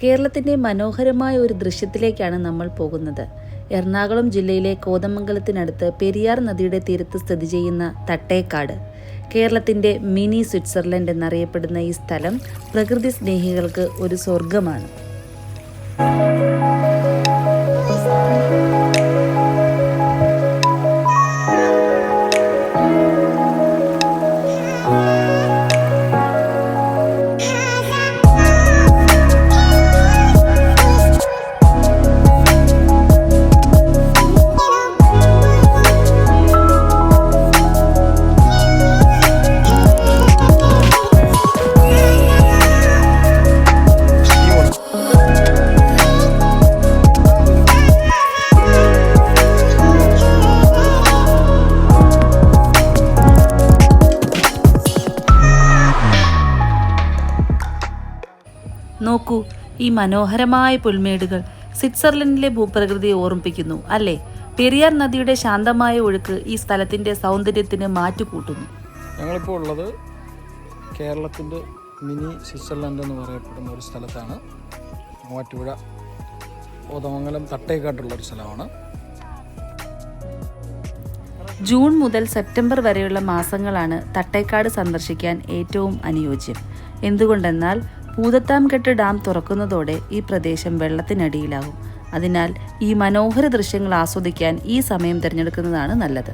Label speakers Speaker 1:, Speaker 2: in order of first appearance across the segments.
Speaker 1: കേരളത്തിൻ്റെ മനോഹരമായ ഒരു ദൃശ്യത്തിലേക്കാണ് നമ്മൾ പോകുന്നത്. എറണാകുളം ജില്ലയിലെ കോതമംഗലത്തിനടുത്ത് പെരിയാർ നദിയുടെ തീരത്ത് സ്ഥിതി ചെയ്യുന്ന തട്ടേക്കാട്. കേരളത്തിൻ്റെ മിനി സ്വിറ്റ്സർലൻഡ് എന്നറിയപ്പെടുന്ന ഈ സ്ഥലം പ്രകൃതി സ്നേഹികൾക്ക് ഒരു സ്വർഗമാണ്. നോക്കൂ, ഈ മനോഹരമായ പുൽമേടുകൾ സ്വിറ്റ്സർലൻഡിലെ ഭൂപ്രകൃതിയെ ഓർമ്മിപ്പിക്കുന്നു അല്ലേ? പെരിയാർ നദിയുടെ ശാന്തമായ ഒഴുക്ക് ഈ സ്ഥലത്തിൻ്റെ സൗന്ദര്യത്തിന് മാറ്റുകൂട്ടുന്നു.
Speaker 2: ഞങ്ങളിപ്പോൾ ഉള്ളത് കേരളത്തിൻ്റെ മിനി സ്വിറ്റ്സർലൻഡ് എന്ന് പറയപ്പെടുന്ന ഒരു സ്ഥലത്താണ്. മൂവാറ്റുപുഴ കോതമംഗലം തട്ടേക്കാട്ടുള്ളൊരു സ്ഥലമാണ്.
Speaker 1: ജൂൺ മുതൽ സെപ്റ്റംബർ വരെയുള്ള മാസങ്ങളാണ് തട്ടേക്കാട് സന്ദർശിക്കാൻ ഏറ്റവും അനുയോജ്യം. എന്തുകൊണ്ടെന്നാൽ പൂതത്താംകെട്ട് ഡാം തുറക്കുന്നതോടെ ഈ പ്രദേശം വെള്ളത്തിനടിയിലാകും. അതിനാൽ ഈ മനോഹര ദൃശ്യങ്ങൾ ആസ്വദിക്കാൻ ഈ സമയം തിരഞ്ഞെടുക്കുന്നതാണ് നല്ലത്.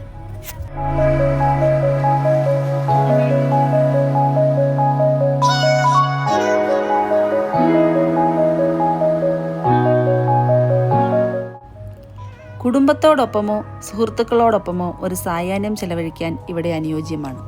Speaker 1: കുടുംബത്തോടൊപ്പമോ സുഹൃത്തുക്കളോടൊപ്പമോ ഒരു സായാഹ്നം ചെലവഴിക്കാൻ ഇവിടെ അനുയോജ്യമാണ്.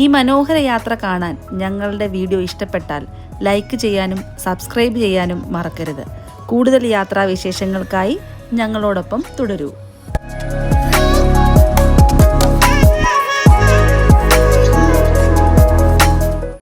Speaker 1: ഈ മനോഹര യാത്ര കാണാൻ ഞങ്ങളുടെ വീഡിയോ ഇഷ്ടപ്പെട്ടാൽ ലൈക്ക് ചെയ്യാനും സബ്സ്ക്രൈബ് ചെയ്യാനും മറക്കരുത്. കൂടുതൽ യാത്രാവിശേഷങ്ങൾക്കായി ഞങ്ങളോടൊപ്പം തുടരൂ.